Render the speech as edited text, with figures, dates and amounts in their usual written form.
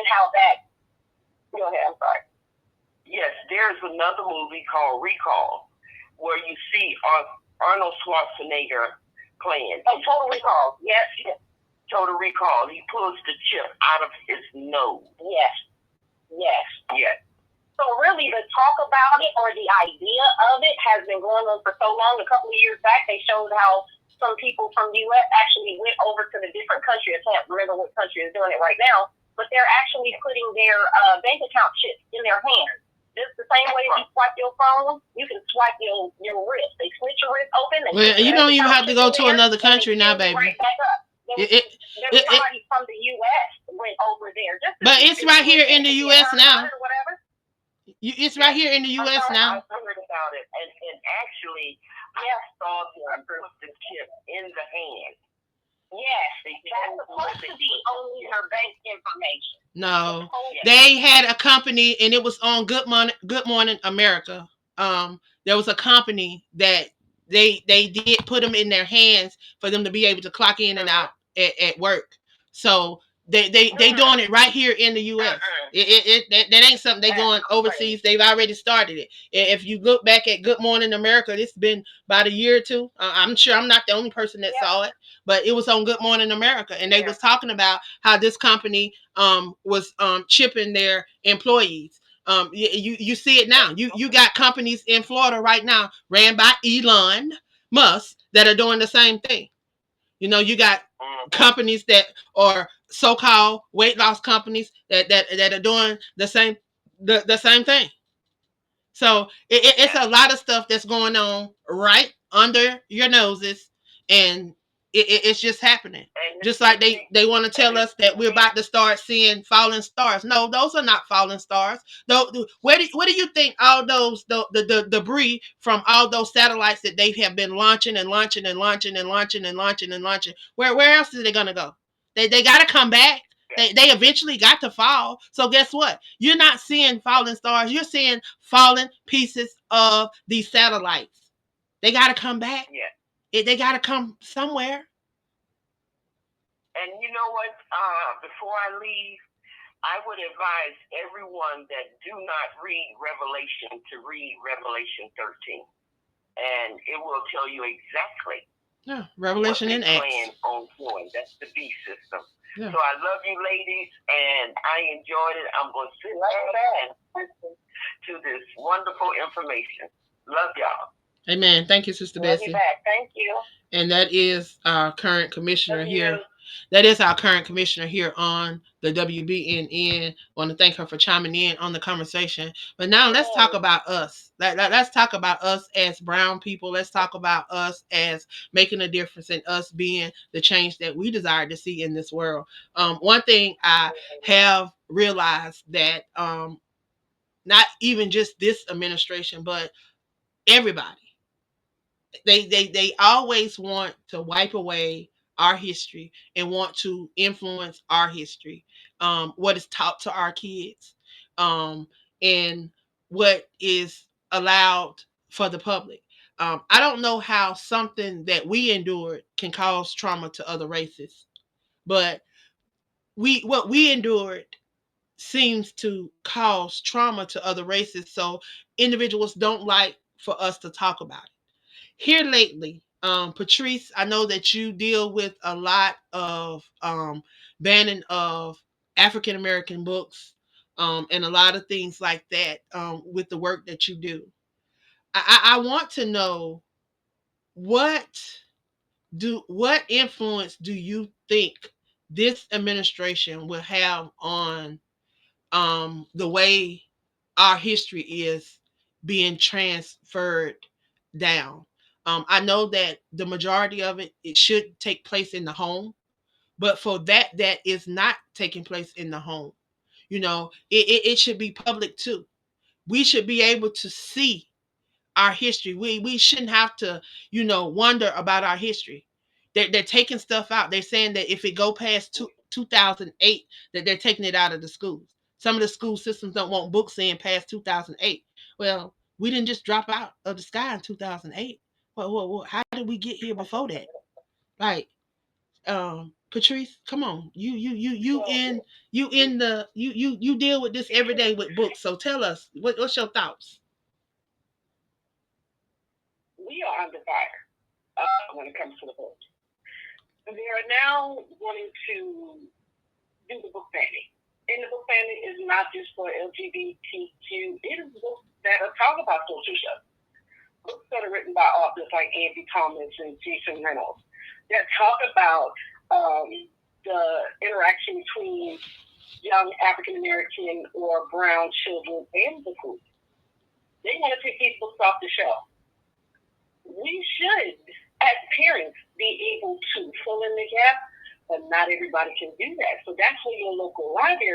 and how that. Go ahead. I'm sorry. Yes, there's another movie called Recall where you see Arnold Schwarzenegger playing. Oh, Total Recall. Yes. Total Recall. He pulls the chip out of his nose. Yes. Yes. So really, the talk about it or the idea of it has been going on for so long. A couple of years back, they showed how some people from the U.S. actually went over to the different country. I can't remember what country is doing it right now, but they're actually putting their bank account chips in their hands. Just the same way you swipe your phone, you can swipe your wrist. They switch your wrist open. Well, you don't even have to go to another country now, baby. Right back up. Somebody from the U.S. went over there. But it's right here in the U.S. now. Whatever. It's right here in the U.S. now. I heard about it, and actually, I saw them put the chip in the hand. Yes, that's supposed to be only her bank information. No, they had a company, and it was on Good Morning America. There was a company that they did put them in their hands for them to be able to clock in and out at work. So they doing it right here in the U.S. That ain't something they going overseas. They've already started it. If you look back at Good Morning America, it's been about a year or two. I'm sure I'm not the only person that saw it, but it was on Good Morning America, and they was talking about how this company was chipping their employees. You see it now. You got companies in Florida right now ran by Elon Musk that are doing the same thing. You know, you got companies that are so-called weight loss companies that are doing the same thing. So it's a lot of stuff that's going on right under your noses, and it's just happening. Just like they want to tell us that we're about to start seeing falling stars. No, those are not falling stars. What do you think all those the debris from all those satellites that they have been launching and launching and launching and launching and launching and launching? Where else are they gonna go? They got to come back. They eventually got to fall. So guess what? You're not seeing falling stars. You're seeing falling pieces of these satellites. They got to come back. Yeah. They got to come somewhere. And you know what? Before I leave, I would advise everyone that do not read Revelation to read Revelation 13. And it will tell you exactly Revelation in Acts. Plan on doing. That's the B system. Yeah. So I love you ladies, and I enjoyed it. I'm going to sit back and listen to this wonderful information. Love y'all. Amen. Thank you, Sister Bessie. Love you back. Thank you. And that is our current commissioner here. That is our current commissioner here on the WBNN. I want to thank her for chiming in on the conversation. But now let's talk about us. Let's talk about us as brown people. Let's talk about us as making a difference and us being the change that we desire to see in this world. One thing I have realized that not even just this administration, but everybody, they always want to wipe away our history and want to influence our history, what is taught to our kids, and what is allowed for the public. I don't know how something that we endured can cause trauma to other races, but what we endured seems to cause trauma to other races, so individuals don't like for us to talk about it. Here lately, Patrice, I know that you deal with a lot of banning of African American books, and a lot of things like that, with the work that you do. I want to know what influence do you think this administration will have on the way our history is being transferred down. I know that the majority of it should take place in the home, but for that is not taking place in the home. You know, it should be public too. We should be able to see our history. We shouldn't have to, wonder about our history. They're taking stuff out. They're saying that if it go past 2008, that they're taking it out of the schools. Some of the school systems don't want books in past 2008. Well, we didn't just drop out of the sky in 2008. Well, how did we get here before that? Like, Patrice, come on. So, You deal with this every day with books. So tell us, what's your thoughts? we are under fire when it comes to the book. They are now wanting to do the book banning. And the book banning is not just for LGBTQ. It is books that are talk about social justice. Books that are written by authors like Andy Thomas and Jason Reynolds that talk about the interaction between young African American or brown children and the food. They want to take these books off the shelf. We should, as parents, be able to fill in the gap, but not everybody can do that. So that's where your local library